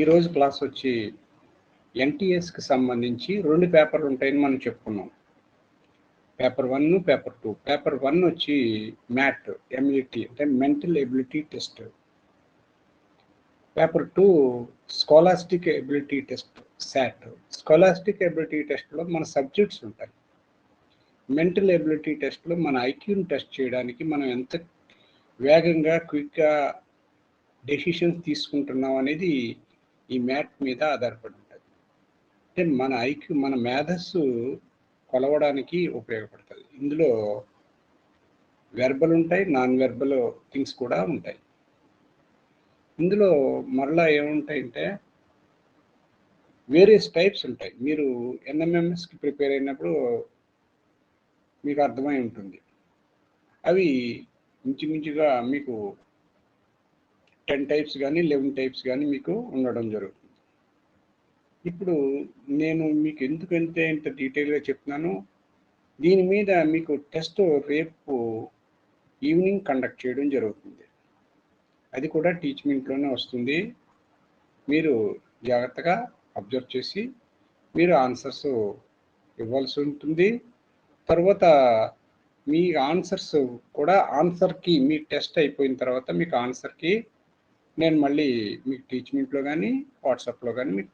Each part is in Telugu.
ఈరోజు క్లాస్ వచ్చి ఎన్టీఎస్కి సంబంధించి 2 పేపర్లు ఉంటాయని మనం చెప్పుకున్నాం. Paper 1, paper 2. పేపర్ 1 వచ్చి మ్యాట్, ఎంఈటి అంటే mental ability test. Paper 2 scholastic ability test, SAT. Scholastic ability టెస్ట్లో మన సబ్జెక్ట్స్ ఉంటాయి. మెంటల్ ఎబిలిటీ టెస్ట్లో మన ఐక్యూని టెస్ట్ చేయడానికి మనం ఎంత వేగంగా క్విక్గా డెసిషన్స్ తీసుకుంటున్నాం అనేది ఈ మ్యాట్ మీద ఆధారపడి ఉంటుంది. అంటే మన ఐక్యూ, మన మేధస్సు కొలవడానికి ఉపయోగపడుతుంది. ఇందులో వెర్బల్ ఉంటాయి, నాన్ వెర్బల్ థింగ్స్ కూడా ఉంటాయి. ఇందులో మరలా ఏముంటాయంటే వేరియస్ టైప్స్ ఉంటాయి. మీరు ఎన్ఎంఎంఎస్కి ప్రిపేర్ అయినప్పుడు మీకు అర్థమై ఉంటుంది. అవి ఇంచుమించుగా మీకు 10 టైప్స్ కానీ 11 టైప్స్ కానీ మీకు ఉండడం జరుగుతుంది. ఇప్పుడు నేను మీకు ఎందుకంటే ఇంత డీటెయిల్గా చెప్తున్నాను, దీని మీద మీకు టెస్ట్ రేపు ఈవినింగ్ కండక్ట్ చేయడం జరుగుతుంది. అది కూడా టీచ్మెంట్లోనే వస్తుంది. మీరు జాగ్రత్తగా అబ్జర్వ్ చేసి మీరు ఆన్సర్స్ ఇవ్వాల్సి ఉంటుంది. తర్వాత మీ ఆన్సర్స్ కూడా ఆన్సర్కి మీ టెస్ట్ అయిపోయిన తర్వాత మీకు ఆన్సర్కి నేను మళ్ళీ మీకు టీచ్మెంట్లో కానీ వాట్సాప్లో కానీ మీకు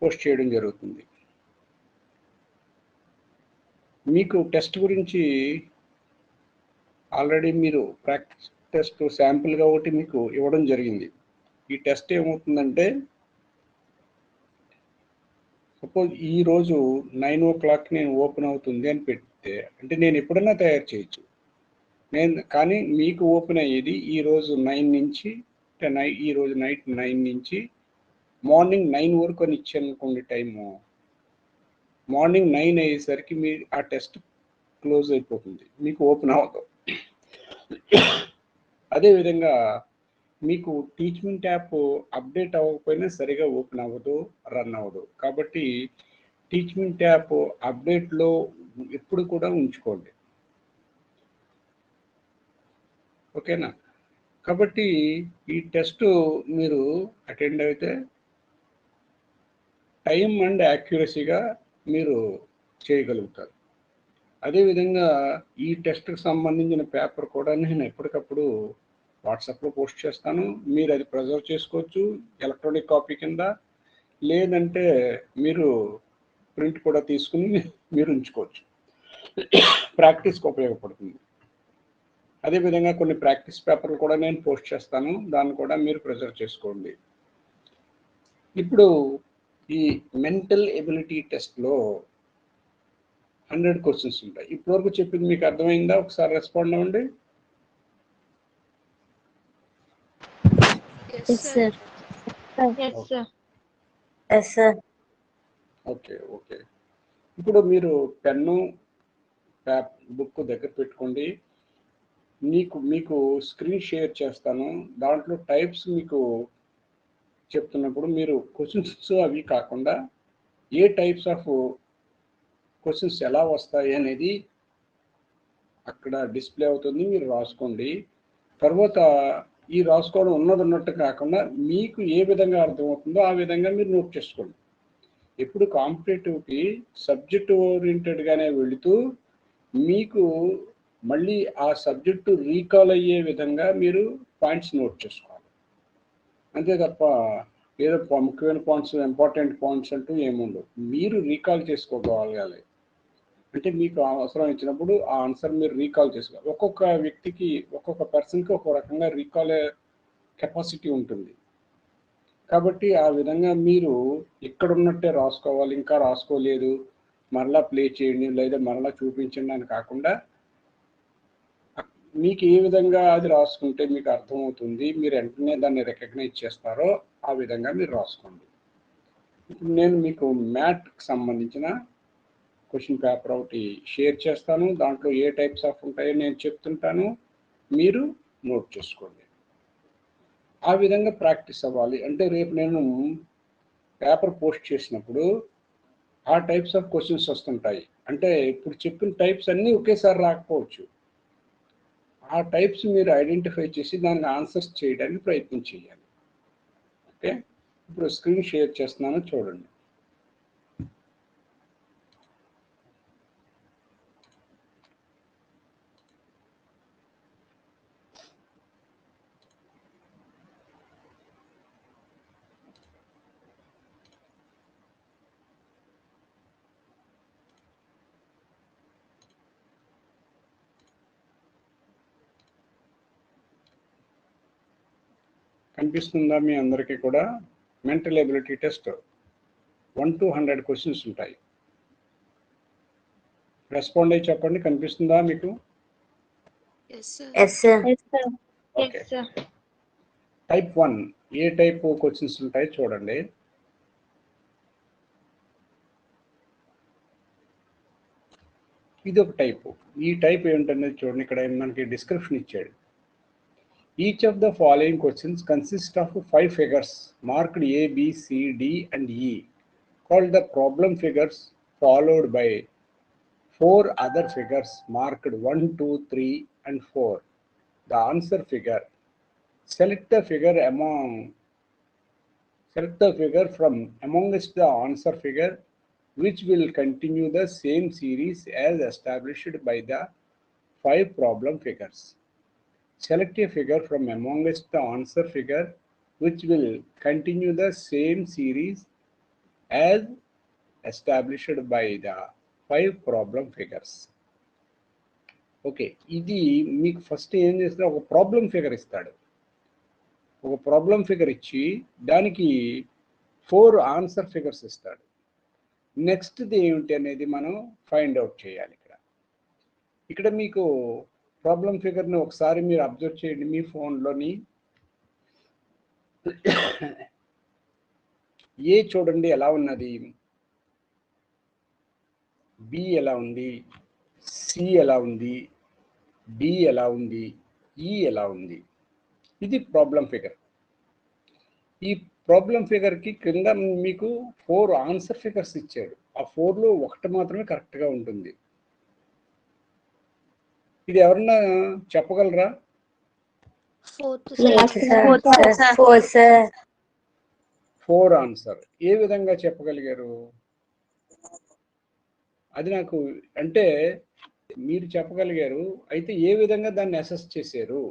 పోస్ట్ చేయడం జరుగుతుంది. మీకు టెస్ట్ గురించి ఆల్రెడీ మీరు ప్రాక్టీస్ టెస్ట్ శాంపుల్గా ఒకటి మీకు ఇవ్వడం జరిగింది. ఈ టెస్ట్ ఏమవుతుందంటే సపోజ్ ఈరోజు 9 o'clock నేను ఓపెన్ అవుతుంది అని పెడితే, అంటే నేను ఎప్పుడన్నా తయారు చేయొచ్చు కానీ మీకు ఓపెన్ అయ్యేది ఈరోజు 9 నుంచి, ఈరోజు నైట్ 9 నుంచి మార్నింగ్ 9 వరకు అని ఇచ్చాను అనుకోండి టైము. మార్నింగ్ 9 అయ్యేసరికి మీ ఆ టెస్ట్ క్లోజ్ అయిపోతుంది, మీకు ఓపెన్ అవ్వదు. అదేవిధంగా మీకు టీచ్మెంట్ యాప్ అప్డేట్ అవ్వకపోయినా సరిగా ఓపెన్ అవ్వదు, రన్ అవ్వదు. కాబట్టి టీచ్మెంట్ యాప్ అప్డేట్లో ఎప్పుడు కూడా ఉంచుకోండి, ఓకేనా? కాబట్టి ఈ టెస్ట్ మీరు అటెండ్ అయితే టైం అండ్ యాక్యురసీగా మీరు చేయగలుగుతారు. అదేవిధంగా ఈ టెస్ట్కి సంబంధించిన పేపర్ కూడా నేను ఎప్పటికప్పుడు వాట్సాప్లో పోస్ట్ చేస్తాను. మీరు అది ప్రిజర్వ్ చేసుకోవచ్చు ఎలక్ట్రానిక్ కాపీ కింద, లేదంటే మీరు ప్రింట్ కూడా తీసుకుని మీరు ఉంచుకోవచ్చు. ప్రాక్టీస్కి ఉపయోగపడుతుంది. అదేవిధంగా కొన్ని ప్రాక్టీస్ పేపర్లు కూడా నేను పోస్ట్ చేస్తాను, దాన్ని కూడా మీరు ప్రిజర్వ్ చేసుకోండి. ఇప్పుడు ఈ మెంటల్ ఎబిలిటీ టెస్ట్లో 100 క్వశ్చన్స్ ఉంటాయి. ఇప్పటివరకు చెప్పింది మీకు అర్థమైందా? ఒకసారి రెస్పాండ్ అవ్వండి. ఓకే. ఇప్పుడు మీరు పెన్ను బుక్ దగ్గర పెట్టుకోండి. మీకు స్క్రీన్ షేర్ చేస్తాను. దాంట్లో టైప్స్ మీకు చెప్తున్నప్పుడు మీరు క్వశ్చన్స్ అవి కాకుండా ఏ టైప్స్ ఆఫ్ క్వశ్చన్స్ ఎలా వస్తాయి అనేది అక్కడ డిస్ప్లే అవుతుంది, మీరు రాసుకోండి. తర్వాత ఈ రాసుకోవడం ఉన్నట్టు కాకుండా మీకు ఏ విధంగా అర్థమవుతుందో ఆ విధంగా మీరు నోట్ చేసుకోండి. ఎప్పుడు కాంపిటేటివ్కి సబ్జెక్ట్ ఓరియంటెడ్గానే వెళుతూ మీకు మళ్ళీ ఆ సబ్జెక్టు రీకాల్ అయ్యే విధంగా మీరు పాయింట్స్ నోట్ చేసుకోవాలి. అంతే తప్ప ఏదో ముఖ్యమైన పాయింట్స్, ఇంపార్టెంట్ పాయింట్స్ అంటూ ఏముండవు. మీరు రీకాల్ చేసుకోగలగాలి. అంటే మీకు అవసరం ఇచ్చినప్పుడు ఆ ఆన్సర్ మీరు రీకాల్ చేసుకోవాలి. ఒక్కొక్క వ్యక్తికి, ఒక్కొక్క పర్సన్కి ఒక్కొక్క రకంగా రీకాల్ కెపాసిటీ ఉంటుంది. కాబట్టి ఆ విధంగా మీరు ఇక్కడ ఉన్నట్టే రాసుకోవాలి. ఇంకా రాసుకోలేదు మరలా ప్లే చేయండి, లేదా మరలా చూపించండి అని కాకుండా మీకు ఏ విధంగా అది రాసుకుంటే మీకు అర్థమవుతుంది, మీరు వెంటనే దాన్ని రికగ్నైజ్ చేస్తారో ఆ విధంగా మీరు రాసుకోండి. ఇప్పుడు నేను మీకు మ్యాథ్కి సంబంధించిన క్వశ్చన్ పేపర్ ఒకటి షేర్ చేస్తాను. దాంట్లో ఏ టైప్స్ ఆఫ్ ఉంటాయో నేను చెప్తుంటాను, మీరు నోట్ చేసుకోండి. ఆ విధంగా ప్రాక్టీస్ అవ్వాలి. అంటే రేపు నేను పేపర్ పోస్ట్ చేసినప్పుడు ఆ టైప్స్ ఆఫ్ క్వశ్చన్స్ వస్తుంటాయి. అంటే ఇప్పుడు చెప్పిన టైప్స్ అన్నీ ఒకేసారి రాకపోవచ్చు. ఆ టైప్స్ మీరు ఐడెంటిఫై చేసి దానికి ఆన్సర్స్ చేయడానికి ప్రయత్నం చేయాలి. ఓకే, ఇప్పుడు స్క్రీన్ షేర్ చేస్తున్నాను, చూడండి. కనిపిస్తుందా మీ అందరికీ కూడా? Mental ability test 1 to 100 questions ఉంటాయి. రెస్పాండ్ అయ్యి చెప్పండి, కనిపిస్తుందా మీకు? ఓకే. టైప్ 1 ఏ టైప్ క్వశ్చన్స్ ఉంటాయి చూడండి. ఇది ఒక టైపు. ఈ టైప్ ఏంటనేది చూడండి, ఇక్కడ మనకి డిస్క్రిప్షన్ ఇచ్చాడు. Each of the following questions consists of 5 figures marked A, B, C, D and E called the problem figures, followed by 4 other figures marked 1, 2, 3 and 4. The answer figure. Select the figure from amongst the answer figure which will continue the same series as established by the 5 problem figures. Select a figure from amongst the answer figure which will continue the same series as established by the 5 problem figures. Okay, ఇది మీకు ఫస్ట్ ఏం చేస్తే ఒక ప్రాబ్లం ఫిగర్ ఇస్తాడు. ఒక ప్రాబ్లం ఫిగర్ ఇచ్చి దానికి 4 ఆన్సర్ ఫిగర్స్ ఇస్తాడు. నెక్స్ట్ది ఏమిటి అనేది మనం ఫైండ్ అవుట్ చేయాలి. ఇక్కడ మీకు ప్రాబ్లం ఫిగర్ని ఒకసారి మీరు అబ్జర్వ్ చేయండి మీ ఫోన్లోని. ఏ చూడండి ఎలా ఉన్నది, బి ఎలా ఉంది, సి ఎలా ఉంది, డి ఎలా ఉంది, ఈ ఎలా ఉంది. ఇది ప్రాబ్లం ఫిగర్. ఈ ప్రాబ్లం ఫిగర్కి కింద మీకు 4 ఆన్సర్ ఫిగర్స్ ఇచ్చాడు. ఆ 4లో ఒకటి మాత్రమే కరెక్ట్గా ఉంటుంది. ఇది ఎవరన్నా చెప్పగలరా? 4 ఆన్సర్. ఏ విధంగా చెప్పగలిగారు? అది నాకు అంటే మీరు చెప్పగలిగారు, అయితే ఏ విధంగా దాన్ని అసెస్ చేశారు?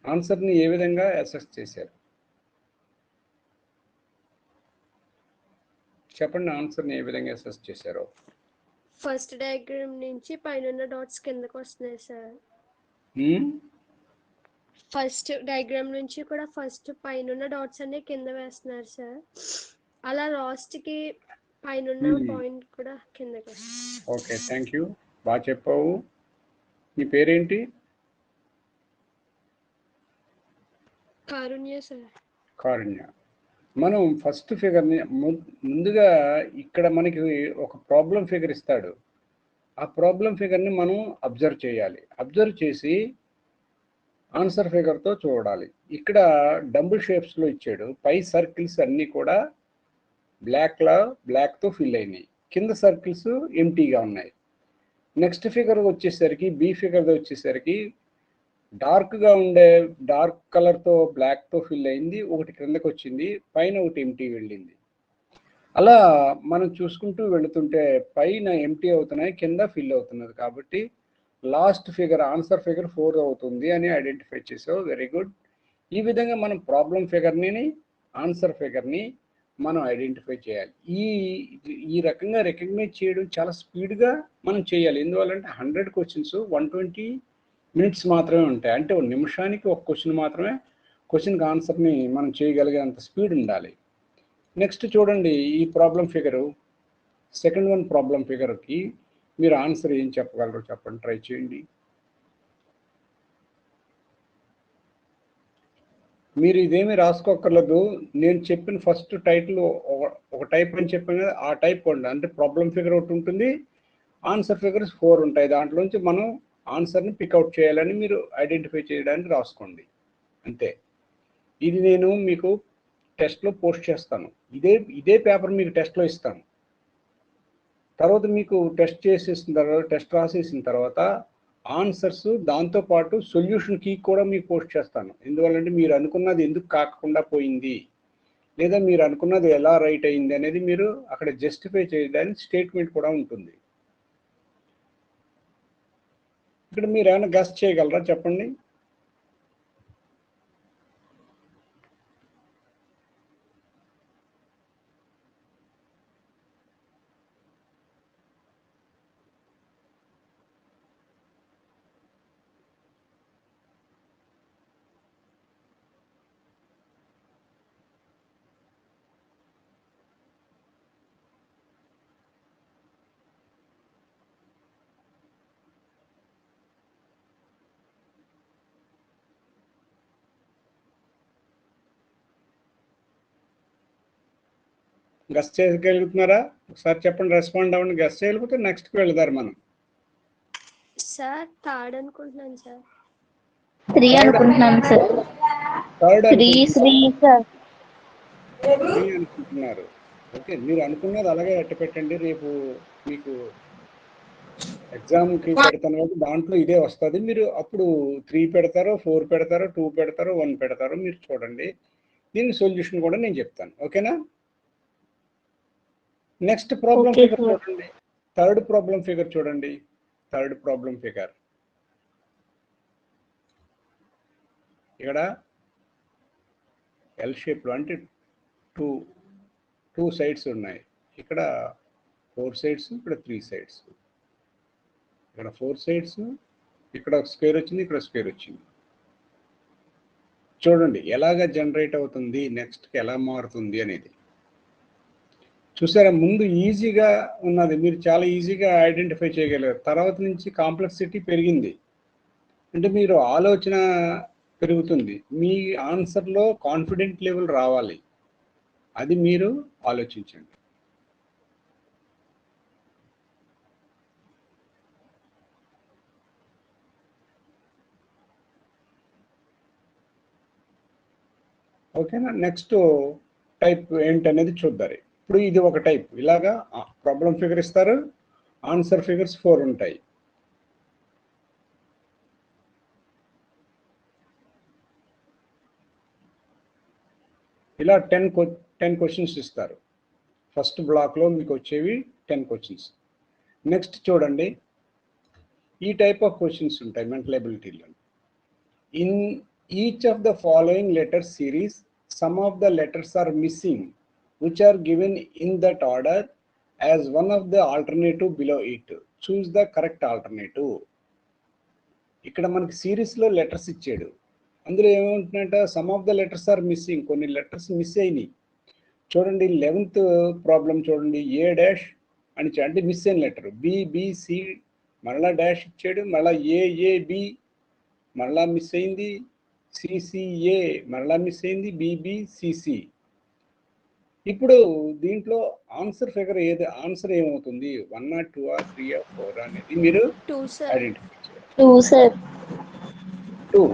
ఆన్సర్ని ఏ విధంగా అసెస్ చేశారు చెప్పండి. ఆన్సర్ని ఏ విధంగా అసెస్ చేశారో. ఫస్ట్ డయాగ్రామ్ నుంచి పైన డాట్స్ కిందకి వస్తున్నాయి సార్. ఫస్ట్ డయాగ్రామ్ నుంచి కూడా ఫస్ట్ పైన డాట్స్ అన్ని కింద వేస్తున్నారు సార్. అలా లాస్ట్ కి పైన పాయింట్ కూడా కిందకి వస్తుంది. ఓకే, థ్యాంక్ యూ, బాగా చెప్పావు. నీ పేరేంటి? కారుణ్య సార్. కారుణ్య. మనం ఫస్ట్ ఫిగర్ని ముందుగా ఇక్కడ మనకి ఒక ప్రాబ్లం ఫిగర్ ఇస్తాడు. ఆ ప్రాబ్లం ఫిగర్ని మనం అబ్జర్వ్ చేయాలి. అబ్జర్వ్ చేసి ఆన్సర్ ఫిగర్తో చూడాలి. ఇక్కడ డంబుల్ షేప్స్లో ఇచ్చాడు. పై సర్కిల్స్ అన్నీ కూడా బ్లాక్తో ఫిల్ అయినాయి, కింద సర్కిల్స్ ఎంటీగా ఉన్నాయి. నెక్స్ట్ ఫిగర్ వచ్చేసరికి బి ఫిగర్ వచ్చేసరికి డార్క్గా ఉండే డార్క్ కలర్తో బ్లాక్తో ఫిల్ అయింది, ఒకటి కిందకి వచ్చింది, పైన ఒకటి ఎంటీ వెళ్ళింది. అలా మనం చూసుకుంటూ వెళుతుంటే పైన ఎంటీ అవుతున్నాయి, కింద ఫిల్ అవుతున్నది. కాబట్టి లాస్ట్ ఫిగర్ ఆన్సర్ ఫిగర్ 4 అవుతుంది అని ఐడెంటిఫై చేసావు. Very good. ఈ విధంగా మనం ప్రాబ్లం ఫిగర్ని ఆన్సర్ ఫిగర్ని మనం ఐడెంటిఫై చేయాలి. ఈ రకంగా రికగ్నైజ్ చేయడం చాలా స్పీడ్గా మనం చేయాలి. ఎందువల్లంటే 100 క్వశ్చన్స్ 120 మినిట్స్ మాత్రమే ఉంటాయి. అంటే 1 నిమిషానికి ఒక క్వశ్చన్ మాత్రమే, క్వశ్చన్కి ఆన్సర్ని మనం చేయగలిగేంత స్పీడ్ ఉండాలి. నెక్స్ట్ చూడండి, ఈ problem figure second one problem ఫిగర్కి మీరు ఆన్సర్ ఏం చెప్పగలరో చెప్పండి, ట్రై చేయండి. మీరు ఇదేమీ రాసుకోక్కర్లేదు. నేను చెప్పిన ఫస్ట్ టైటిల్ ఒక టైప్ అని చెప్పాను కదా, ఆ టైప్ ఉండి అంటే ప్రాబ్లం ఫిగర్ ఒకటి ఉంటుంది, ఆన్సర్ ఫిగర్స్ 4 ఉంటాయి. దాంట్లోంచి మనం ఆన్సర్ని పికౌట్ చేయాలని మీరు ఐడెంటిఫై చేయడానికి రాసుకోండి, అంతే. ఇది నేను మీకు టెస్ట్లో పోస్ట్ చేస్తాను. ఇదే పేపర్ మీకు టెస్ట్లో ఇస్తాను. తర్వాత మీకు టెస్ట్ చేసేసిన తర్వాత, టెస్ట్ రాసేసిన తర్వాత ఆన్సర్స్ దాంతోపాటు సొల్యూషన్ కీ కూడా మీకు పోస్ట్ చేస్తాను. ఎందువల్లంటే మీరు అనుకున్నది ఎందుకు కాకుండా పోయింది, లేదా మీరు అనుకున్నది ఎలా రైట్ అయింది అనేది మీరు అక్కడ జస్టిఫై చేయడానికి స్టేట్మెంట్ కూడా ఉంటుంది. ఇక్కడ మీరు ఏమైనా గెస్ చేయగలరా చెప్పండి? గెస్ చేయగలుగుతున్నారా? ఒకసారి చెప్పండి, రెస్పాండ్ అవ్వండి. గెస్ చేయగలిగితే నెక్స్ట్కి వెళ్దారు మనం. సార్ థర్డ్ అనుకుంటున్నాను సార్. 3 అనుకుంటున్నాం సార్. థర్డ్ 3 అనుకుంటున్నారు. ఓకే, మీరు అనుకున్నది అలాగే అట్టు పెట్టండి. రేపు మీకు ఎగ్జామ్కి పెడతాను కాబట్టి దాంట్లో ఇదే వస్తుంది. మీరు అప్పుడు 3 పెడతారో, 4 పెడతారో, 2 పెడతారో, 1 పెడతారో మీరు చూడండి. దీని సొల్యూషన్ కూడా నేను చెప్తాను. ఓకేనా? నెక్స్ట్ ప్రాబ్లం ఫిగర్ చూడండి. థర్డ్ ప్రాబ్లం ఫిగర్ చూడండి. థర్డ్ ప్రాబ్లం ఫిగర్ ఇక్కడ ఎల్ షేప్లో అంటే టూ సైడ్స్ ఉన్నాయి. ఇక్కడ 4 సైడ్స్, ఇక్కడ 3 సైడ్స్. ఇక్కడ 4 సైడ్స్, ఇక్కడ ఒక స్క్వేర్ వచ్చింది, ఇక్కడ స్క్వేర్ వచ్చింది. చూడండి ఎలాగ జనరేట్ అవుతుంది, నెక్స్ట్కి ఎలా మారుతుంది అనేది. చూసారా, ముందు ఈజీగా ఉన్నది, మీరు చాలా ఈజీగా ఐడెంటిఫై చేయగలిగారు. తర్వాత నుంచి కాంప్లెక్సిటీ పెరిగింది, అంటే మీరు ఆలోచన పెరుగుతుంది. మీ ఆన్సర్లో కాన్ఫిడెంట్ లెవెల్ రావాలి, అది మీరు ఆలోచించండి. ఓకేనా? నెక్స్ట్ టైప్ ఏంటనేది చూద్దారు. ఇప్పుడు ఇది ఒక టైప్. ఇలాగా ప్రాబ్లం ఫిగర్ ఇస్తారు, ఆన్సర్ ఫిగర్స్ 4 ఉంటాయి. ఇలా 10 క్వశ్చన్స్ ఇస్తారు. ఫస్ట్ బ్లాక్లో మీకు వచ్చేవి 10 క్వశ్చన్స్. నెక్స్ట్ చూడండి, ఈ టైప్ ఆఫ్ క్వశ్చన్స్ ఉంటాయి మెంటల్ ఎబిలిటీలో. In each of the following letter series some of the letters are missing which are given in that order as one of the alternative below it. Choose the correct alternative. ఇక్కడ మనకి సిరీస్లో లెటర్స్ ఇచ్చాడు. అందులో ఏమంటున్నట్ట, some of the letters are missing, కొన్ని లెటర్స్ మిస్ అయినాయి. చూడండి 11th ప్రాబ్లం చూడండి, ఏ డాష్ అని అంటే మిస్ అయిన లెటర్. బిబిసి మరలా డాష్ ఇచ్చాడు, మళ్ళీ ఏఏబి మరలా మిస్ అయింది, సిసిఏ మరలా మిస్ అయింది, బిబిసిసి. ఇప్పుడు దీంట్లో ఆన్సర్ ఫిగర్ ఏది, ఆన్సర్ ఏమవుతుంది, 1 or 2 or 3 or 4 అనేది మీరు ఐడెంటిఫై చేయాలి. 2 సార్. 2.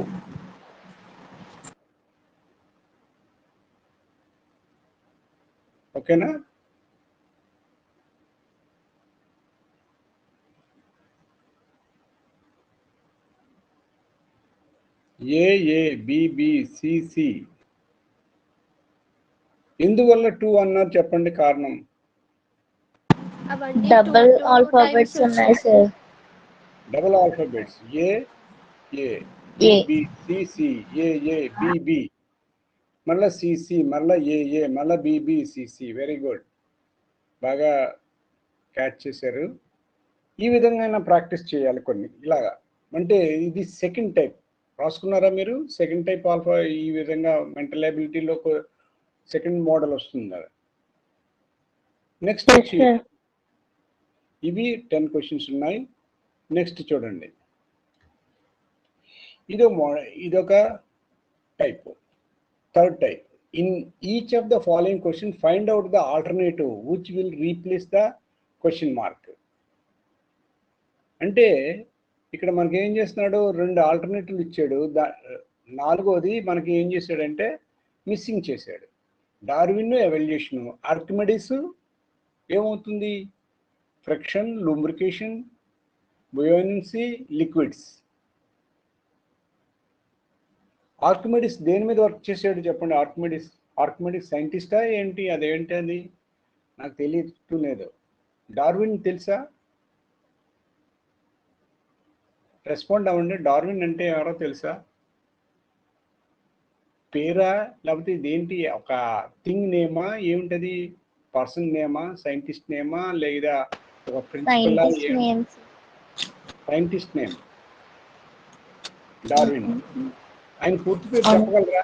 ఓకేనా? ఏఏబిబిసిసి ఎందువల్ల 2 అన్నారు చెప్పండి కారణం? డబుల్ ఆల్ఫాబెట్స్ ఉన్నాయి sir. Double alphabets A B C C, A B మళ్ళీ సిసి, మళ్ళీ ఏ మళ్ళీ బిబిసిసి. వెరీ గుడ్, బాగా క్యాచ్ చేశారు. ఈ విధంగా ప్రాక్టీస్ చేయాలి కొన్ని ఇలాగా. అంటే ఇది సెకండ్ టైప్ రాసుకున్నారా మీరు? సెకండ్ టైప్ ఆల్ఫా ఈ విధంగా మెంటల్ ఎబిలిటీలో సెకండ్ మోడల్ వస్తుంది కదా. నెక్స్ట్ వచ్చి ఇవి 10 క్వశ్చన్స్ ఉన్నాయి. నెక్స్ట్ చూడండి, ఇదొక type, third type. In each of the following question find out the alternative which will replace the question mark. అంటే ఇక్కడ మనకి ఏం చేస్తున్నాడు, 2 ఆల్టర్నేటివ్లు ఇచ్చాడు. నాలుగోది మనకి ఏం చేశాడంటే మిస్సింగ్ చేశాడు. డార్విన్ ఎవల్యూషన్, ఆర్కిమెడిస్ ఏమవుతుంది, friction, lubrication, buoyancy, liquids. Archimedes దేని మీద వర్క్ చేసాడు చెప్పండి? ఆర్కిమిడిస్ సైంటిస్టా ఏంటి? అదేంటి అది నాకు తెలియలేదు. డార్విన్ తెలుసా? రెస్పాండ్ అవ్వండి. డార్విన్ అంటే ఎవరో తెలుసా? పేరా లేకపోతే ఇదేంటి? ఒక థింగ్ నేమా? ఏమిటది? పర్సన్ నేమా? సైంటిస్ట్ నేమా? లేదా ఒక ప్రిన్సిపల్? Scientist name Darwin. ఆయన పూర్తి పేరు చెప్పగలరా?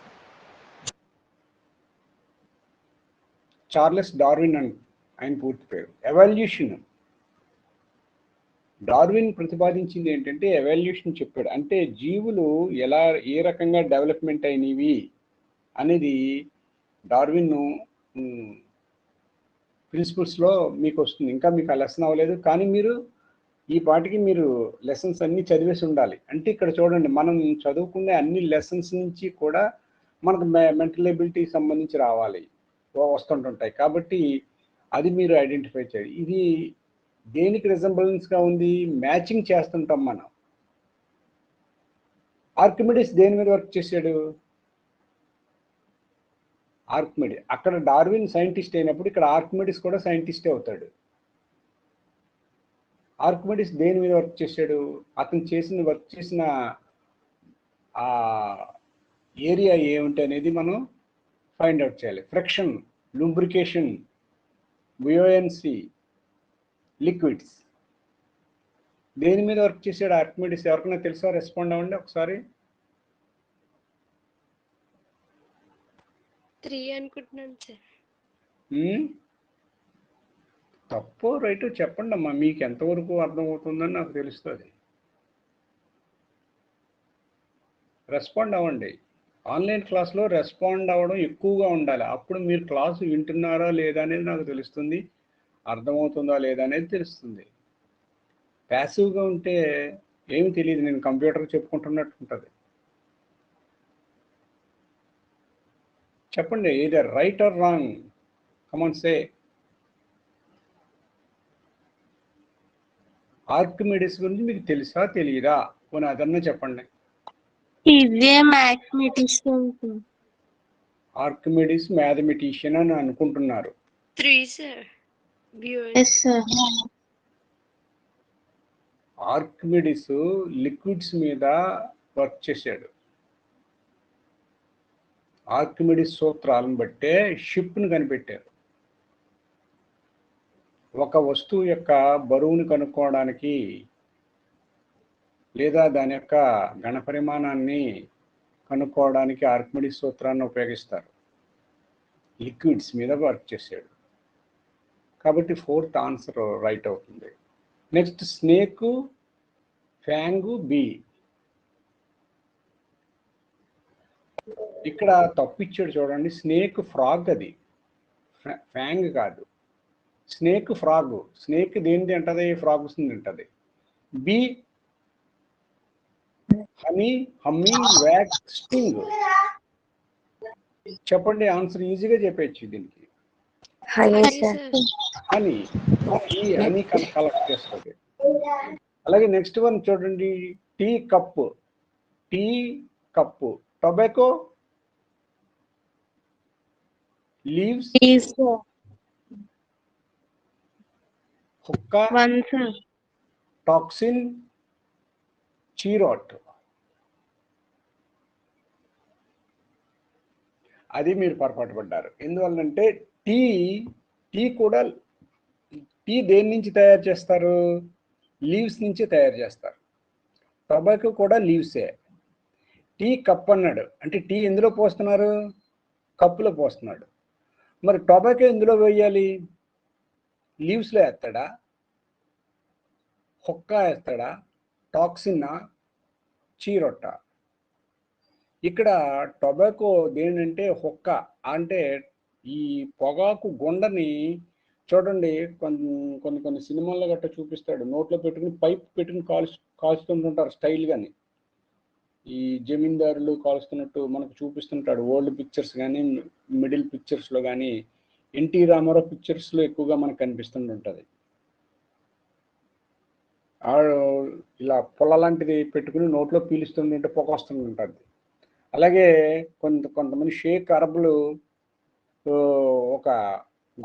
చార్లెస్ డార్విన్ అని ఆయన పూర్తి పేరు. ఎవల్యూషన్, డార్విన్ ప్రతిపాదించింది ఏంటంటే ఎవల్యూషన్ చెప్పాడు. అంటే జీవులు ఎలా ఏ రకంగా డెవలప్మెంట్ అయినవి అనేది డార్విన్ ప్రిన్సిపల్స్లో మీకు వస్తుంది. ఇంకా మీకు ఆ లెసన్ అవ్వలేదు, కానీ మీరు ఈ పాటికి మీరు లెసన్స్ అన్నీ చదివేసి ఉండాలి. అంటే ఇక్కడ చూడండి, మనం చదువుకునే అన్ని లెసన్స్ నుంచి కూడా మనకు మెంటల్ ఎబిలిటీకి సంబంధించి రావాలి, వస్తుంటుంటాయి. కాబట్టి అది మీరు ఐడెంటిఫై చేయాలి. ఇది దేనికి రిజంబలెన్స్గా ఉంది? మ్యాచింగ్ చేస్తుంటాం మనం. ఆర్కిమిడిస్ దేని మీద వర్క్ చేశాడు? ఆర్కిమిడిస్. అక్కడ డార్విన్ సైంటిస్ట్ అయినప్పుడు ఇక్కడ ఆర్కిమిడిస్ కూడా సైంటిస్టే అవుతాడు. ఆర్కిమిడిస్ దేని మీద వర్క్ చేశాడు? అతను వర్క్ చేసిన ఆ ఏరియా ఏమిటి అనేది మనం ఫైండ్ అవుట్ చేయాలి. Friction, lubrication, buoyancy, liquids. దేని మీద వర్క్ చేశాడు ఆర్కిమిడిస్? ఎవరికైనా తెలుసా? రెస్పాండ్ అవ్వండి ఒకసారి. 3 అనుకుంటున్నాను సార్. తప్పు రైట్ చెప్పండి అమ్మా, మీకు ఎంతవరకు అర్థమవుతుందని నాకు తెలుస్తుంది. రెస్పాండ్ అవ్వండి. ఆన్లైన్ క్లాస్లో రెస్పాండ్ అవ్వడం ఎక్కువగా ఉండాలి. అప్పుడు మీరు క్లాసు వింటున్నారా లేదా అనేది నాకు తెలుస్తుంది, అర్థమవుతుందా లేదా అనేది తెలుస్తుంది. ప్యాసివ్గా ఉంటే ఏమి తెలియదు, నేను కంప్యూటర్ చెప్పుకుంటున్నట్టు ఉంటుంది. చెప్పండి, either right are wrong. Come on say. Archimedes గురించి మీకు తెలుసా తెలియదా? పోనీ అదన్నా చెప్పండి. ఆర్కిమిడిస్ మ్యాథమెటిషియన్ అని అనుకుంటున్నారు. 3 సార్. ఆర్కిమిడిస్ లిక్విడ్స్ మీద వర్క్ చేశాడు. ఆర్కిమిడిస్ సూత్రాలను బట్టే షిప్ను కనిపెట్టారు. ఒక వస్తువు యొక్క బరువును కనుక్కోవడానికి లేదా దాని యొక్క ఘనపరిమాణాన్ని కనుక్కోవడానికి ఆర్కిమిడిస్ సూత్రాన్ని ఉపయోగిస్తారు. లిక్విడ్స్ మీద వర్క్ చేశాడు కాబట్టి 4th ఆన్సర్ రైట్ అవుతుంది. Next snake, fang, bee. ఇక్కడ తప్పు ఇచ్చాడు చూడండి. స్నేక్ ఫ్రాగ్, అది ఫ్యాంగ్ కాదు. Snake frog. స్నేక్ దేని తింటది? ఫ్రాగ్స్ తింటది. Bee honey, humming, wax, sting. చెప్పండి ఆన్సర్, ఈజీగా చెప్పచ్చు దీనికి. హనీ కలెక్ట్ చేస్తుంది. అలాగే నెక్స్ట్ వన్ చూడండి, tea cup. Tea cup. Tobacco, leaves, hookah, toxin, cheroot. అది మీరు పొరపాటు పడ్డారు. ఎందువల్లంటే టీ కూడా, టీ దేని నుంచి తయారు చేస్తారు? లీవ్స్ నుంచి తయారు చేస్తారు. టొబాకో కూడా లీవ్సే. టీ కప్ అన్నాడు అంటే టీ ఎందులో పోస్తున్నారు? కప్పులో పోస్తున్నాడు. మరి టొబాకో ఎందులో వేయాలి? లీవ్స్లో వేస్తాడా? హుక్కా వేస్తాడా? టాక్సిన్నా? చీరొట్ట? ఇక్కడ టొబాకో దేనంటే హుక్క, అంటే ఈ పొగాకు గుండని చూడండి, కొన్ని సినిమాల్లో గట్రా చూపిస్తాడు, నోట్లో పెట్టుకుని పైప్ పెట్టుకుని కాల్చుతుంటుంటారు స్టైల్గాని. ఈ జమీందారులు కాల్స్తున్నట్టు మనకు చూపిస్తుంటాడు ఓల్డ్ పిక్చర్స్ కానీ, మిడిల్ పిక్చర్స్లో కానీ, ఎన్టీ రామారావు పిక్చర్స్లో ఎక్కువగా మనకు కనిపిస్తుంటుంది. ఆడు ఇలా పొల్ల లాంటిది పెట్టుకుని నోట్లో పీలుస్తుంటే పొగ వస్తుంటుంది. అలాగే కొంతమంది షేక్ అరబులు ఒక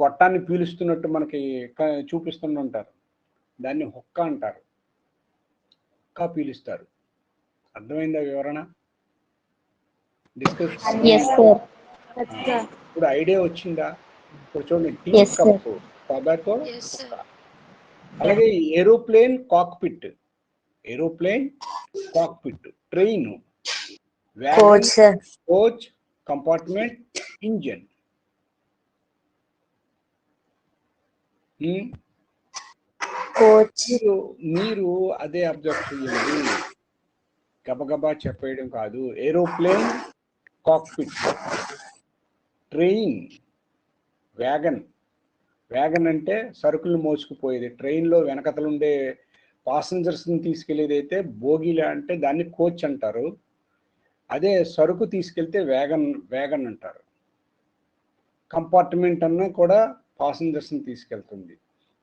గొట్టాన్ని పీలుస్తున్నట్టు మనకి చూపిస్తుంటారు. దాన్ని హుక్క అంటారు. హుక్క పీలుస్తారు. అర్థమైందా వివరణ? డిస్కషన్ ఇప్పుడు ఐడియా వచ్చిందా? ఇప్పుడు చూడండి, టీ కప్పు, టొబాకో, హుక్క. అలాగే aeroplane cockpit, train, coach, compartment, engine. మీరు అదే అబ్జర్వ్ చేయండి, గబగబా చెప్పేయడం కాదు. ఏరోప్లేన్ కాక్పిట్, ట్రైన్ వ్యాగన్ అంటే సరుకులు మోసుకుపోయేది. ట్రైన్లో వెనకతలుండే పాసెంజర్స్ని తీసుకెళ్లేది అయితే బోగీలా అంటే దాన్ని కోచ్ అంటారు. అదే సరుకు తీసుకెళ్తే వ్యాగన్ అంటారు. కంపార్ట్మెంట్ అన్న కూడా పాసెంజర్స్ని తీసుకెళ్తుంది.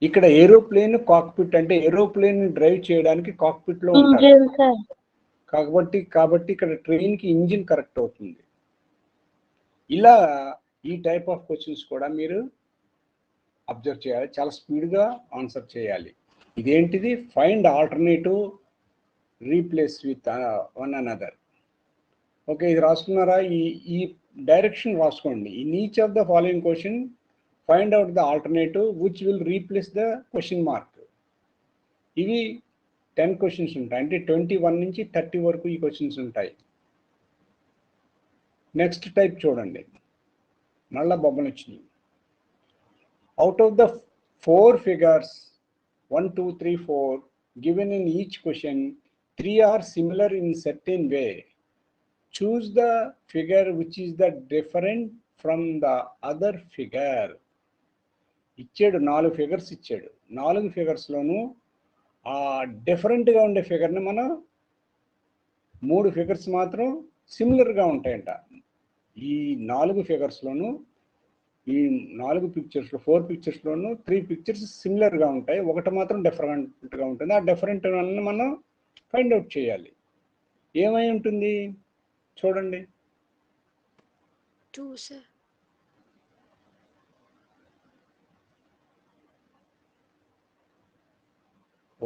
ఇక్కడ ఏరోప్లేన్ కాక్పిట్ అంటే ఏరోప్లేన్ డ్రైవ్ చేయడానికి కాక్పిట్ లో ఉంటారు. కాబట్టి ఇక్కడ ట్రైన్ కి ఇంజిన్ కరెక్ట్ అవుతుంది. ఇలా ఈ టైప్ ఆఫ్ క్వశ్చన్స్ కూడా మీరు అబ్జర్వ్ చేయాలి, చాలా స్పీడ్గా ఆన్సర్ చేయాలి. ఇదేంటిది? Find alternative, replace with one another. Okay, ఇది రాసుకున్నారా? ఈ డైరెక్షన్ రాసుకోండి. In each of the following question find out the alternative which will replace the question mark. ఇవి 10 క్వశ్చన్స్ ఉంటాయి, అంటే 21 నుంచి 30 వరకు ఈ క్వశ్చన్స్ ఉంటాయి. నెక్స్ట్ టైప్ చూడండి, నల్ల బొమ్మలు వచ్చినాయి. Out of the 4 figures 1, 2, 3, 4 given in each question, 3 are similar in certain way. Choose the figure which is the different from the other figure. ఇచ్చాడు 4 ఫిగర్స్ ఇచ్చాడు. 4 ఫిగర్స్లోనూ ఆ డిఫరెంట్గా ఉండే ఫిగర్ని మనం 3 ఫిగర్స్ మాత్రం సిమిలర్గా ఉంటాయంట. ఈ 4 ఫిగర్స్లోనూ ఈ 4 పిక్చర్స్లో 4 పిక్చర్స్లోనూ 3 పిక్చర్స్ సిమిలర్గా ఉంటాయి, ఒకటి మాత్రం డిఫరెంట్గా ఉంటుంది. ఆ డిఫరెంట్ అన్ని మనం ఫైండ్ అవుట్ చేయాలి. ఏమై ఉంటుంది చూడండి. 2 sir.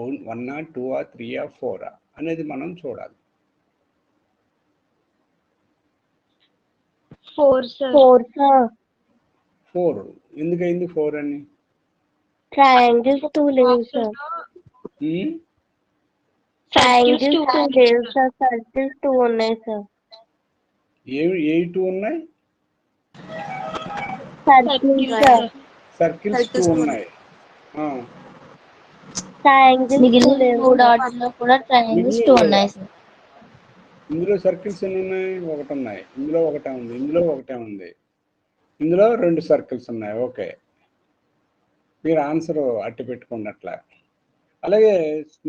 1, 2, 3, 4 అనేది మనం చూడాలి. 4 sir. 4 ఎందుకైంది 4 అని? Triangles 2 legs sir. Triangles 2 legs sir. Circles 2 ఉన్నాయి sir. ఏ 2 ఉన్నాయి? సర్కిల్స్ 2 ఉన్నాయి. Triangles 2 legs లో కూడా triangles 2 ఉన్నాయి sir. ఇందులో సర్కిల్స్ ఎన్ని ఉన్నాయి? ఒకటి ఉన్నాయి. ఇందులో ఒకటే ఉంది. ఇందులో ఒకటే ఉంది. ఇందులో 2 సర్కిల్స్ ఉన్నాయి. ఓకే, మీరు ఆన్సర్ అట్టి పెట్టుకోండి అట్లా. అలాగే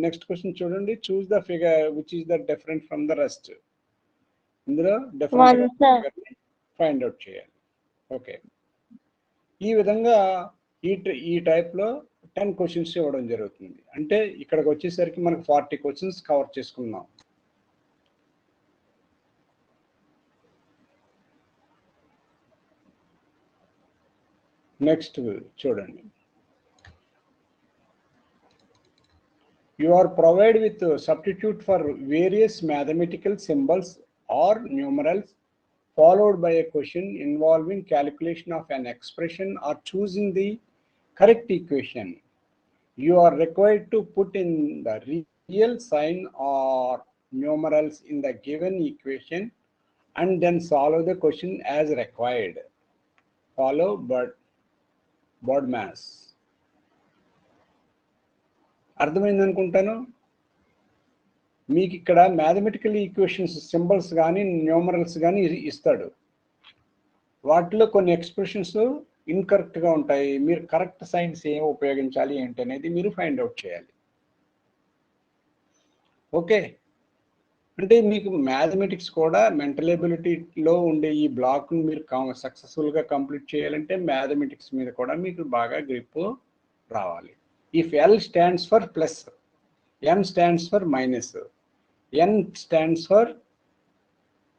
నెక్స్ట్ క్వశ్చన్ చూడండి. Choose the figure which is the different from the rest. ఇందులో డిఫరెంట్ ఫైండ్ అవుట్ చేయాలి. ఓకే, ఈ విధంగా ఈ టైప్లో 10 క్వశ్చన్స్ ఇవ్వడం జరుగుతుంది. అంటే ఇక్కడికి వచ్చేసరికి మనకు 40 క్వశ్చన్స్ కవర్ చేసుకున్నాం. నెక్స్ట్ చూడండి. You are provided with substitute for various mathematical symbols or numerals followed by a question involving calculation of an expression or choosing the correct equation. You are required to put in the real sign or numerals in the given equation and then solve the question as required. Follow BODMAS. అర్థమైంది అనుకుంటాను. మీకు ఇక్కడ మ్యాథమెటికల్ ఈక్వేషన్స్ సింబల్స్ కానీ న్యూమరల్స్ కానీ ఇస్తాడు. వాటిలో కొన్ని ఎక్స్ప్రెషన్స్ ఇన్కరెక్ట్గా ఉంటాయి. మీరు కరెక్ట్ సైన్స్ ఏం ఉపయోగించాలి ఏంటి అనేది మీరు ఫైండ్ అవుట్ చేయాలి. ఓకే, అంటే మీకు మ్యాథమెటిక్స్ కూడా మెంటల్ ఎబిలిటీలో ఉండే ఈ బ్లాక్ని మీరు సక్సెస్ఫుల్గా కంప్లీట్ చేయాలంటే మ్యాథమెటిక్స్ మీద కూడా మీకు బాగా గ్రిప్ రావాలి. If L stands for plus, N stands for minus, N stands for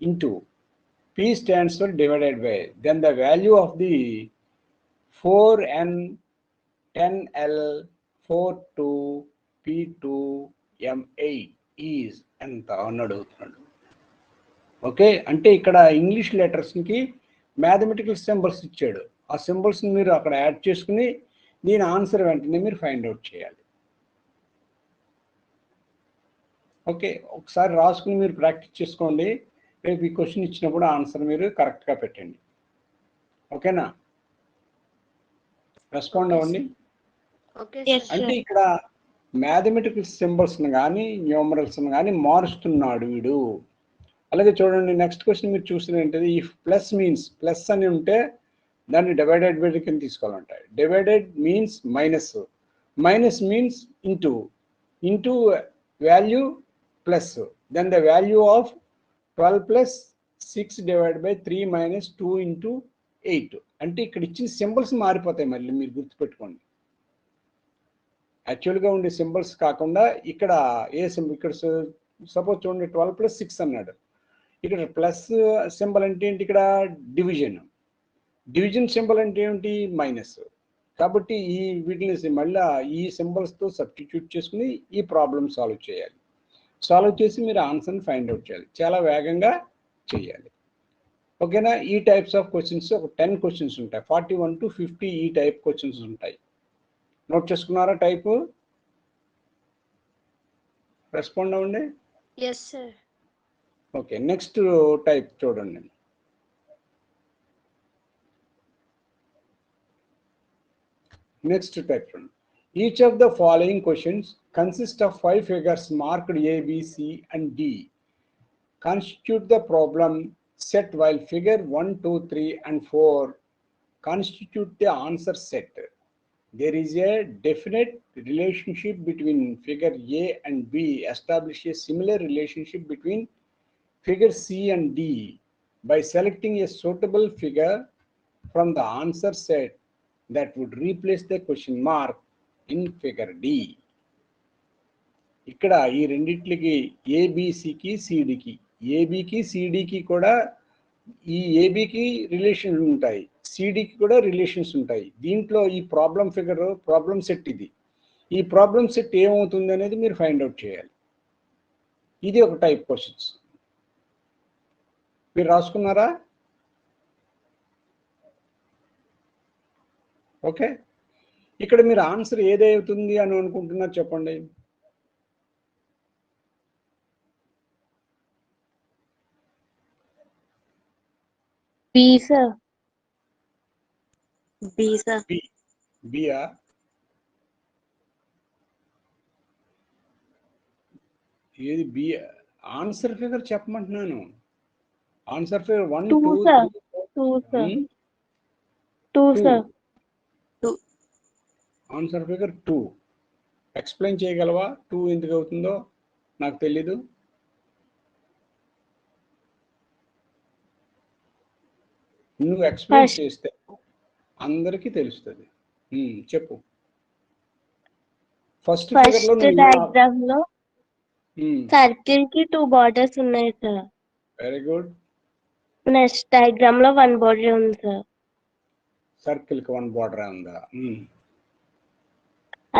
into, P stands for divided by. Then the value of the 4N 10L 42 P2 M8 is ఎంత అని అడుగుతున్నాడు. ఓకే, అంటే ఇక్కడ ఇంగ్లీష్ లెటర్స్కి మ్యాథమెటికల్ సింబల్స్ ఇచ్చాడు. ఆ సింబల్స్ని మీరు అక్కడ యాడ్ చేసుకుని దీని ఆన్సర్ వెంటనే మీరు ఫైండ్ అవుట్ చేయాలి. ఓకే, ఒకసారి రాసుకుని మీరు ప్రాక్టీస్ చేసుకోండి. రేపు ఈ క్వశ్చన్ ఇచ్చినప్పుడు ఆన్సర్ మీరు కరెక్ట్గా పెట్టండి. ఓకేనా? రెస్పాండ్ అవ్వండి. అంటే ఇక్కడ మ్యాథమెటికల్ సింబల్స్ని కానీ న్యూమరల్స్ని కానీ మారుస్తున్నాడు వీడు. అలాగే చూడండి, నెక్స్ట్ క్వశ్చన్ మీరు చూసినట్టు ఇఫ్ ప్లస్ మీన్స్, ప్లస్ అని ఉంటే దాన్ని డివైడెడ్ బై కింద తీసుకోవాలంటాయి. Divided means minus, minus means into, into value plus, then the value of 12 plus 6 divide by 3 minus 2 into 8. అంటే ఇక్కడ ఇచ్చిన సింబల్స్ మారిపోతాయి. మళ్ళీ మీరు గుర్తుపెట్టుకోండి, యాక్చువల్గా ఉండే సింబల్స్ కాకుండా ఇక్కడ ఏ సింబల్, ఇక్కడ సపోజ్ చూడండి 12 ప్లస్ 6 అన్నాడు. ఇక్కడ ప్లస్ సింబల్ అంటే ఏంటి? ఇక్కడ డివిజన్, డివిజన్ సింబల్ అంటే ఏంటి? మైనస్. కాబట్టి ఈ వీటిని మళ్ళీ ఈ సింబల్స్తో సబ్స్టిట్యూట్ చేసుకుని ఈ ప్రాబ్లమ్ సాల్వ్ చేయాలి. సాల్వ్ చేసి మీరు ఆన్సర్ని ఫైండ్ అవుట్ చేయాలి. చాలా వేగంగా చేయాలి. ఓకేనా? ఈ టైప్స్ ఆఫ్ క్వశ్చన్స్ ఒక 10 క్వశ్చన్స్ ఉంటాయి. 41 to 50 ఈ టైప్ క్వశ్చన్స్ ఉంటాయి. నోట్ చేసుకున్నారా టైపు? రెస్పాండ్ అవ్వండి. yes sir. Okay, next type చూడండి. నెక్స్ట్ టైప్ చూడండి. Each of the following questions consist of 5 figures marked A, B, C and D. Constitute the problem set while figure 1, 2, 3 and 4 constitute the answer set. There is a definite relationship between figure A and B. Establish a similar relationship between figure C and D by selecting a suitable figure from the answer set that would replace the question mark in figure D. ఇక్కడ ఈ రెండిట్లకి ఏబిసికి సిడికి, ఏబికి సిడికి కూడా ఈ ఏబికి రిలేషన్ ఉంటాయి, సిడికి కూడా రిలేషన్స్ ఉంటాయి. దీంట్లో ఈ ప్రాబ్లం ఫిగర్, ప్రాబ్లం సెట్ ఇది. ఈ ప్రాబ్లం సెట్ ఏమవుతుంది అనేది మీరు ఫైండ్ అవుట్ చేయాలి. ఇది ఒక టైప్ క్వశ్చన్స్. మీరు రాసుకున్నారా? ఓకే, ఇక్కడ మీరు ఆన్సర్ ఏదవుతుంది అని అనుకుంటున్నారు చెప్పండి. B sir. B sir. బియా? ఏది బి? ఆన్సర్ ఫిగర్ చెప్పమంటున్నాను. Answer figure 1, 2, 3, 2 sir. Answer figure 2. Explain చేయగలవా 2 ఎందుకు అవుతుందో? నాకు తెలీదు. నువ్వు ఎక్స్ప్లెయిన్ చేస్తే అందరికీ తెలుస్తుంది. చెప్పు. ఫస్ట్ డయాగ్రామ్ లో సర్కిల్ కి 2 బార్డర్స్ ఉన్నాయి sir. Very good. Next diagram లో 1 బార్డర్ ఉంది సార్. సర్కిల్ కి 1 బార్డర్ ఉందా?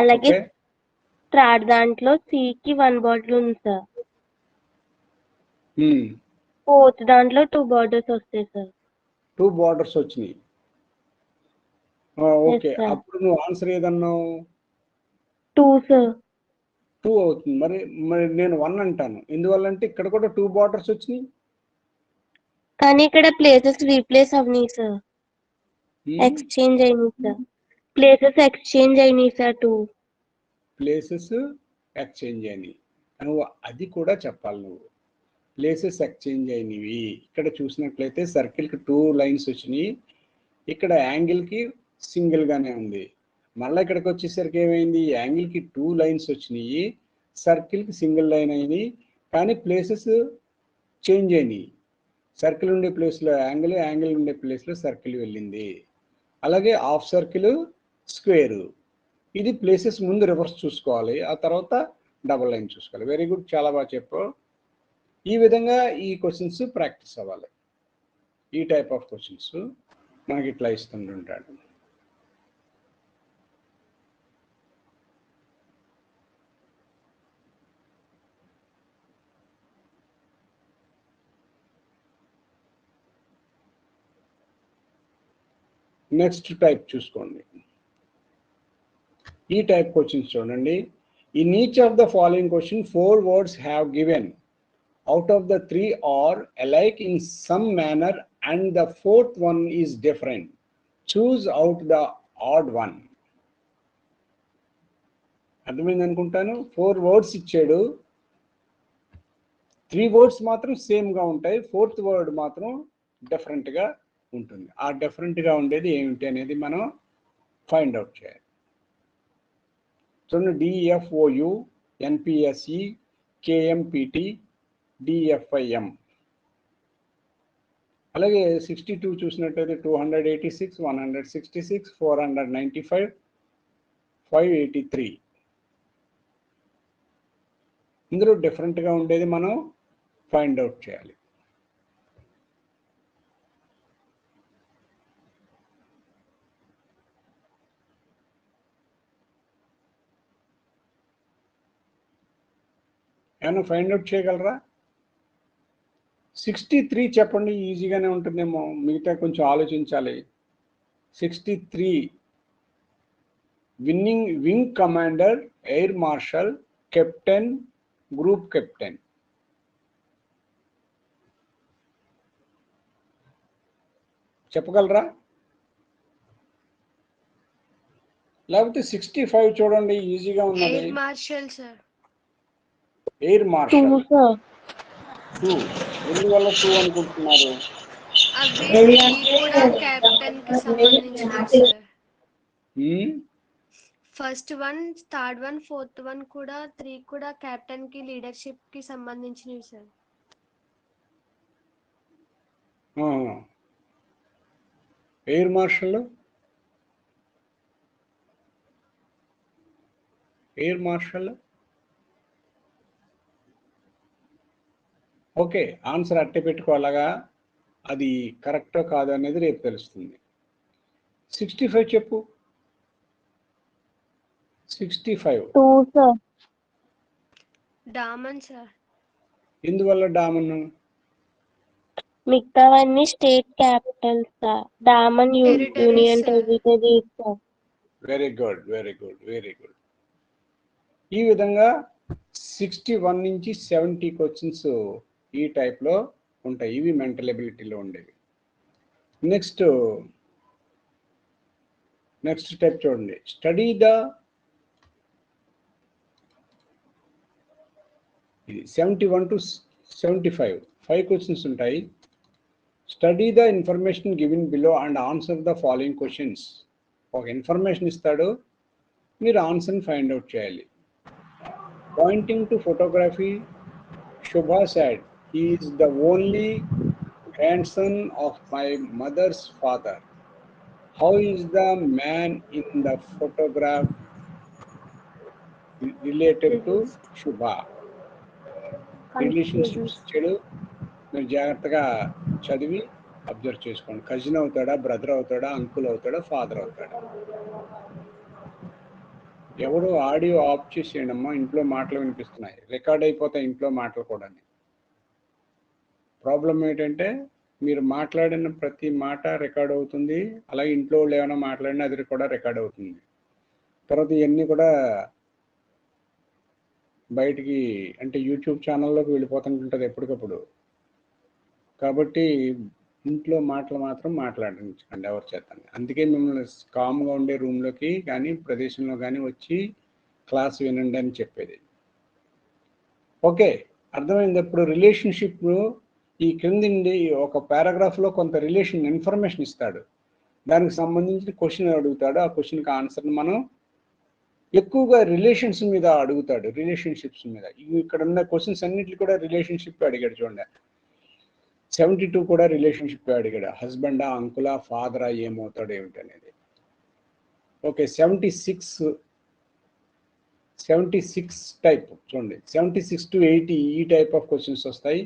అలాగే థర్డ్ దాంట్లో సి కి 1 బార్డర్ ఉంది సార్. ఫోర్త్ దాంట్లో 2 బార్డర్స్ వస్తాయి సార్. 2 బార్డర్స్ వచ్చినాయి. ఓకే, అప్పుడు నువ్వు ఆన్సర్ ఏదన్నావు? 2 సార్. 2 అవుతుంది. మరి నేను 1 అంటాను. ఎందువల్లంటే ఇక్కడ కూడా 2 బార్డర్స్ వచ్చినాయి, కానీ ఇక్కడ ప్లేసెస్ రీప్లేస్ అవని సార్, ఎక్స్చేంజ్ అయినాయి సార్. ప్లేసెస్ ఎక్స్చేంజ్ అయినాయి సార్. 2 ప్లేసెస్ ఎక్స్చేంజ్ అయినాయి. నువ్వు అది కూడా చెప్పాలి. నువ్వు ప్లేసెస్ ఎక్స్చేంజ్ అయినవి. ఇక్కడ చూసినట్లయితే సర్కిల్కి 2 లైన్స్ వచ్చినాయి, ఇక్కడ యాంగిల్కి సింగిల్గానే ఉంది. మళ్ళీ ఇక్కడికి వచ్చేసరికి ఏమైంది? యాంగిల్కి 2 లైన్స్ వచ్చినాయి, సర్కిల్కి సింగిల్ లైన్ అయినాయి, కానీ ప్లేసెస్ చేంజ్ అయినాయి. సర్కిల్ ఉండే ప్లేస్లో యాంగిల్, యాంగిల్ ఉండే ప్లేస్లో సర్కిల్ వెళ్ళింది. అలాగే హాఫ్ సర్కిల్, స్క్వేరు. ఇది ప్లేసెస్ ముందు రివర్స్ చూసుకోవాలి, ఆ తర్వాత డబుల్ లైన్ చూసుకోవాలి. వెరీ గుడ్, చాలా బాగా చెప్పావు. ఈ విధంగా ఈ క్వశ్చన్స్ ప్రాక్టీస్ అవ్వాలి. ఈ టైప్ ఆఫ్ క్వశ్చన్స్ మనకి ఇట్లా ఇస్తుంటాడు. నెక్స్ట్ టైప్ చూసుకోండి. ఈ టైప్ క్వశ్చన్స్ చూడండి. In each of the following question 4 words have given. Out of the 3 are alike in some manner and the 4th one is different. Choose out the odd one. అర్థమైంది అనుకుంటాను. 4 words ఇచ్చాడు, 3 words మాత్రం సేమ్గా ఉంటాయి, 4th word మాత్రం డిఫరెంట్గా ఉంటుంది. ఆ డిఫరెంట్గా ఉండేది ఏమిటి అనేది మనం ఫైండ్ అవుట్ చేయాలి. చూడండి, DFOU, NPSE, KMPT, DFIM. అలాగే 62 చూసినట్టయితే 286, 166, 495, 583. ఇందులో డిఫరెంట్గా ఉండేది మనం ఫైండ్ అవుట్ చేయాలి. ఏమన్నా ఫైండ్ అవుట్ చేయగలరా? 63 చెప్పండి, ఈజీగానే ఉంటుందేమో, మిగతా కొంచెం ఆలోచించాలి. 63 wing commander, air marshal, captain, group captain. చెప్పగలరా? లేకపోతే 65 చూడండి, ఈజీగా ఉన్నది. Air marshal sir. Air marshal 2 sir. 2. ఎందువల్ల 2 అనుకుంటున్నారు? అవి కూడా కెప్టెన్ కి సంబంధించినవి sir. First one, third one, fourth one కూడా 3 కూడా కెప్టెన్ కి లీడర్షిప్ కి సంబంధించినవి sir. Air marshal, air marshal. Okay, answer అట్టే పెట్టుకోవాలగా, అది కరెక్టో కాదు అనేది రేపు తెలుస్తుంది. 65 చెప్పు. 65 2 సార్. డామన్ సార్. ఎందువల్ల డామన్? మిగతావన్నీ state capital sir. Daman union territory sir. Very good, very good, very good. ఈ విధంగా 61 నుంచి 70 క్వశ్చన్స్ ఈ టైప్లో ఉంటాయి. ఇవి మెంటల్ ఎబిలిటీలో ఉండేవి. నెక్స్ట్ టైప్ చూడండి. స్టడీ ద, ఇది 71 to 75 5 క్వశ్చన్స్ ఉంటాయి. Study the information given below and answer the following questions. ఒక ఇన్ఫర్మేషన్ ఇస్తాడు, మీరు ఆన్సర్ని ఫైండ్ అవుట్ చేయాలి. Pointing to photography, Shubha said, "He is the only grandson of my mother's father. How is the man in the photograph related to Shubha?" Relationships చెడు, మీరు జాగ్రత్తగా చదివి అబ్జర్వ్ చేసుకోండి. కజిన్ అవుతాడా, బ్రదర్ అవుతాడా, అంకుల్ అవుతాడా, ఫాదర్ అవుతాడా? ఎవడు ఆడియో ఆఫ్ చేసేయండి అమ్మా, ఇంట్లో మాటలు వినిపిస్తున్నాయి, రికార్డ్ అయిపోతాయి ఇంట్లో మాటలు కూడా. ప్రాబ్లం ఏంటంటే మీరు మాట్లాడిన ప్రతి మాట రికార్డ్ అవుతుంది, అలాగే ఇంట్లో వాళ్ళు ఏమైనా మాట్లాడినా అది కూడా రికార్డ్ అవుతుంది. తర్వాత ఇవన్నీ కూడా బయటికి అంటే యూట్యూబ్ ఛానల్లోకి వెళ్ళిపోతుంటుంది ఎప్పటికప్పుడు. కాబట్టి ఇంట్లో మాటలు మాత్రం మాట్లాడించకండి ఎవరి చేతండి. అందుకే మిమ్మల్ని కామ్గా ఉండే రూమ్లోకి కానీ ప్రదేశంలో కానీ వచ్చి క్లాస్ వినండి అని చెప్పేది. ఓకే, అర్థమైంది. ఇప్పుడు రిలేషన్షిప్ ఈ క్రింది ఒక పారాగ్రాఫ్లో కొంత రిలేషన్ ఇన్ఫర్మేషన్ ఇస్తాడు, దానికి సంబంధించిన క్వశ్చన్ అడుగుతాడు. ఆ క్వశ్చన్కి ఆన్సర్ని మనం ఎక్కువగా రిలేషన్స్ మీద అడుగుతాడు, రిలేషన్షిప్స్ మీద. ఇక్కడ ఉన్న క్వశ్చన్స్ అన్నింటినీ కూడా రిలేషన్షిప్ అడిగాడు. చూడండి, 72 కూడా రిలేషన్షిప్ అడిగాడు. హస్బెండా, అంకులా, ఫాదరా, ఏమవుతాడు ఏమిటి అనేది. ఓకే, 76 టైప్ చూడండి, 76 to 80 ఈ టైప్ ఆఫ్ క్వశ్చన్స్ వస్తాయి.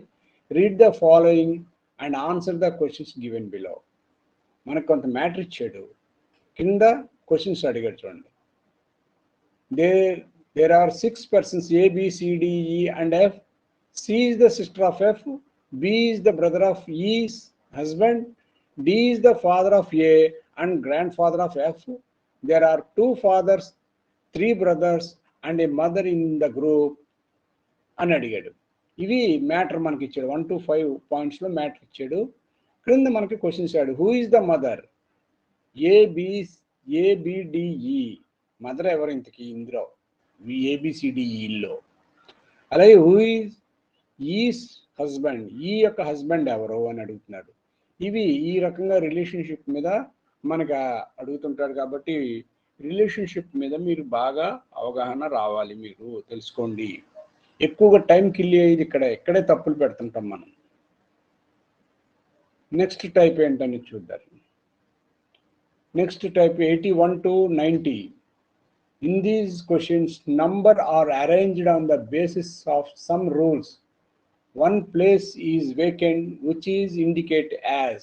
Read the following and answer the questions given below. మనకు కొంత మ్యాటర్ ఇచ్చాడు, కింద క్వశ్చన్స్ అడిగాడు చూడండి. There are 6 persons A, B, C, D, E and F. C is the sister of F, B is the brother of E's husband, D is the father of A and grandfather of F. There are 2 fathers, 3 brothers and a mother in the group అని అడిగాడు. ఇవి మ్యాటర్ మనకి ఇచ్చాడు. 1 to 5 పాయింట్స్లో మ్యాటర్ ఇచ్చాడు. క్రింద మనకి క్వశ్చన్స్ ఇచ్చాడు. Who is the mother? ABDE. Mother ఎవరు ఇంతకి ఇందులో? ABCDEలో. అలాగే హూ ఈజ్ హస్బెండ్? ఈ యొక్క హస్బెండ్ ఎవరు అని అడుగుతున్నాడు. ఇవి ఈ రకంగా రిలేషన్షిప్ మీద మనకు అడుగుతుంటాడు. కాబట్టి రిలేషన్షిప్ మీద మీరు బాగా అవగాహన రావాలి, మీరు తెలుసుకోండి. ఎక్కువగా టైం కిల్ అయ్యేది ఎక్కడే తప్పులు పెడుతుంటాం మనం. నెక్స్ట్ టైప్ ఏంటని చూద్దాం. Next type 81 to 90. In these questions, numbers are arranged on the basis of some rules. One place is vacant, which is indicated as.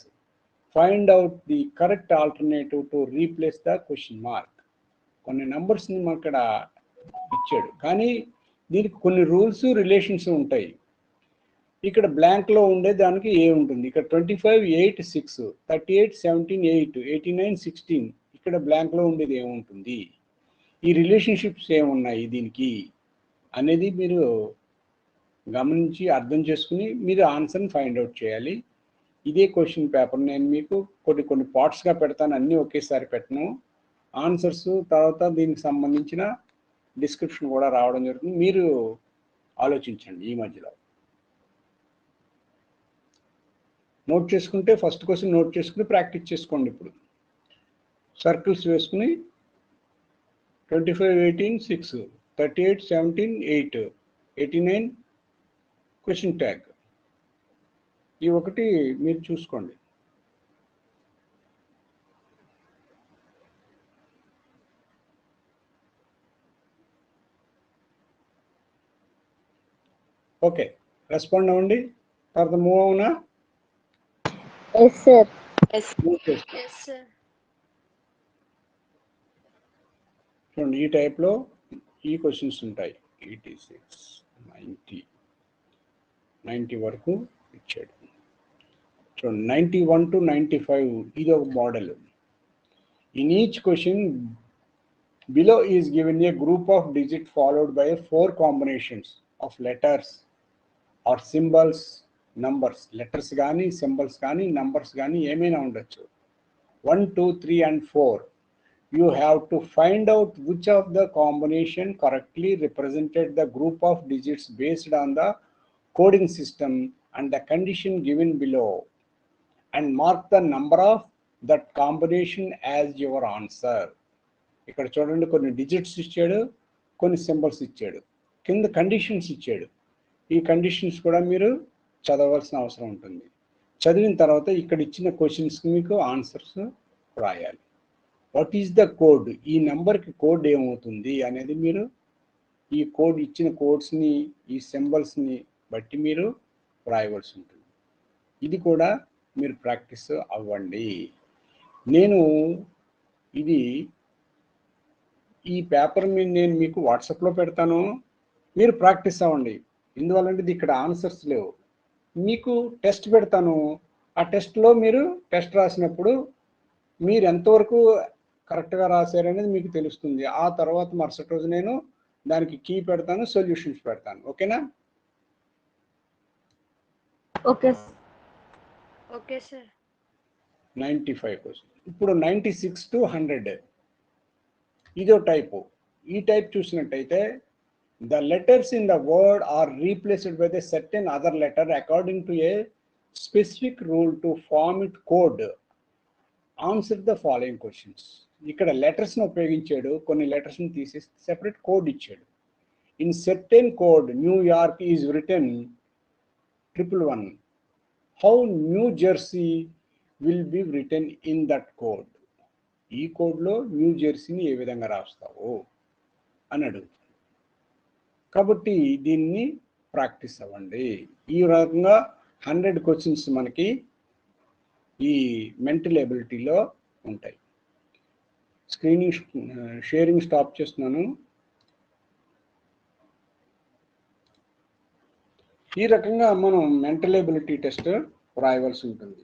Find out the correct alternative to replace the question mark. కొన్ని నంబర్స్ని మనం ఇక్కడ ఇచ్చాడు, కానీ దీనికి కొన్ని రూల్స్ రిలేషన్స్ ఉంటాయి. ఇక్కడ బ్లాంక్లో ఉండే దానికి ఏ ఉంటుంది. ఇక్కడ 25 8 6, 38 17 8, 89 16. ఇక్కడ బ్లాంక్లో ఉండేది ఏముంటుంది, ఈ రిలేషన్షిప్స్ ఏమున్నాయి దీనికి అనేది మీరు గమనించి అర్థం చేసుకుని మీరు ఆన్సర్ని ఫైండ్ అవుట్ చేయాలి. ఇదే క్వశ్చన్ పేపర్ నేను మీకు కొన్ని పార్ట్స్గా పెడతాను, అన్నీ ఒకేసారి పెట్టను. ఆన్సర్స్ తర్వాత దీనికి సంబంధించిన డిస్క్రిప్షన్ కూడా రావడం జరుగుతుంది. మీరు ఆలోచించండి. ఈ మధ్యలో నోట్ చేసుకుంటే ఫస్ట్ క్వశ్చన్ నోట్ చేసుకుని ప్రాక్టీస్ చేసుకోండి. ఇప్పుడు సర్కిల్స్ వేసుకుని 25 18 6, 38 17 8, 89 క్వశ్చన్ ట్యాగ్. ఈ ఒకటి మీరు చూసుకోండి. ఓకే, రెస్పాండ్ అవ్వండి. తర్వాత మూవ్ అవునా? Yes sir. చూడండి, ఈ టైప్లో ఈ క్వశ్చన్స్ ఉంటాయి. 86 90 వరకు ఇచ్చాడు. చూడండి, 91 to 95 ఇది ఒక model. In each question below is given a group of digit followed by 4 combinations of letters or symbols, numbers. Letters కానీ సింబల్స్ కానీ నంబర్స్ కానీ ఏమైనా ఉండొచ్చు. 1 2 3 and 4. You have to find out which of the combination correctly represented the group of digits based on the coding system and the condition given below, and mark the number of that combination as your answer. ఇక్కడ చూడండి, కొన్ని డిజిట్స్ ఇచ్చాడు, కొన్ని సింబల్స్ ఇచ్చాడు, కింద కండిషన్స్ ఇచ్చాడు. ఈ కండిషన్స్ కూడా మీరు చదవాల్సిన అవసరం ఉంటుంది. చదివిన తర్వాత ఇక్కడ ఇచ్చిన క్వశ్చన్స్కి మీకు ఆన్సర్స్ రాయాలి. What is the code? ఈ నెంబర్కి కోడ్ ఏమవుతుంది అనేది మీరు ఈ కోడ్ ఇచ్చిన కోడ్స్ని ఈ సింబల్స్ని బట్టి మీరు రాయవలసి ఉంటుంది. ఇది కూడా మీరు ప్రాక్టీస్ అవ్వండి. నేను ఈ పేపర్ మీద నేను మీకు వాట్సాప్లో పెడతాను, మీరు ప్రాక్టీస్ అవ్వండి. ఎందువల్లంటే ఇక్కడ ఆన్సర్స్ లేవు. మీకు టెస్ట్ పెడతాను, ఆ టెస్ట్లో మీరు టెస్ట్ రాసినప్పుడు మీరు ఎంతవరకు కరెక్ట్గా రాశారనేది మీకు తెలుస్తుంది. ఆ తర్వాత మరుసటి రోజు నేను దానికి కీ పెడతాను, సొల్యూషన్స్ పెడతాను. ఓకేనా? Okay okay sir. 95 క్వశ్చన్. ఇప్పుడు 96 to 100 ఇదో టైపు. ఈ టైప్ చూసినట్టయితే the letters in the word are replaced by a certain other letter according to a specific rule to form it code. Answer the following questions. ఇక్కడ లెటర్స్ని ఉపయోగించాడు, కొన్ని లెటర్స్ని తీసేసి సెపరేట్ కోడ్ ఇచ్చాడు. In certain code New York is return 111. How new Jersey will be return in that code? ఈ కోడ్లో న్యూ జెర్సీని ఏ విధంగా రాస్తావు అని అడుగుతాడు. కాబట్టి దీన్ని ప్రాక్టీస్ అవ్వండి. ఈ రకంగా 100 క్వశ్చన్స్ మనకి ఈ మెంటల్ ఎబిలిటీలో ఉంటాయి. స్క్రీనింగ్ షేరింగ్ స్టాప్ చేస్తున్నాను. ఈ రకంగా మనం మెంటల్ ఎబిలిటీ టెస్ట్ రాయవలసి ఉంటుంది.